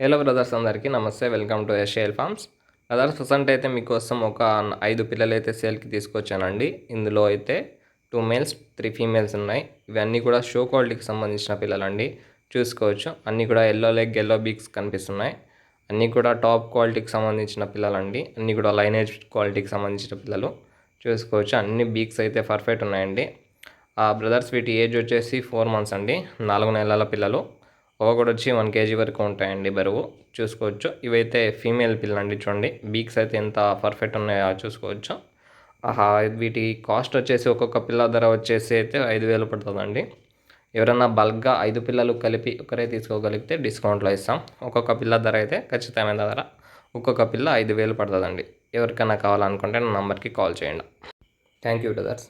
Hello brothers, అందరికీ నమస్తే. Welcome to SAL farms. Brothers, present అయితే మీకోసం ఒక 5 పిల్లలు అయితే సేల్కి తీసుకొచ్చానండి. ఇందులో అయితే 2 మేల్స్ 3 ఫీమేల్స్ ఉన్నాయి. ఇవన్నీ కూడా షో క్వాలిటీకి సంబంధించిన పిల్లలండి. చూసుకోవచ్చు, అన్నీ కూడా ఎల్లో లెగ్ ఎల్లో బీక్స్ కనిపిస్తున్నాయి. అన్నీ కూడా టాప్ క్వాలిటీకి సంబంధించిన పిల్లలండి. అన్నీ కూడా లైనేజ్ క్వాలిటీకి సంబంధించిన పిల్లలు చూసుకోవచ్చు. అన్ని బీక్స్ అయితే పర్ఫెక్ట్ ఉన్నాయండి. బ్రదర్స్, వీటి ఏజ్ వచ్చేసి 4 మంత్స్ అండి. 4 నెలల పిల్లలు. ఒకటి వచ్చి 1 kg వరకు ఉంటాయండి బరువు. చూసుకోవచ్చు, ఇవైతే ఫీమేల్ పిల్లండి. చూడండి బీక్స్ అయితే ఎంత పర్ఫెక్ట్ ఉన్నాయో చూసుకోవచ్చు. వీటి కాస్ట్ వచ్చేసి ఒక్కొక్క పిల్ల ధర వచ్చేసి అయితే 5,000 పడుతుందండి. ఎవరైనా బల్క్గా 5 పిల్లలు కలిపి ఒకరే తీసుకోగలిగితే డిస్కౌంట్లో ఇస్తాం. ఒక్కొక్క పిల్ల ధర అయితే ఖచ్చితమైన ధర ఒక్కొక్క పిల్ల 5,000 పడుతుందండి. ఎవరికైనా కావాలనుకుంటే నా నంబర్కి కాల్ చేయండి. Thank you brothers.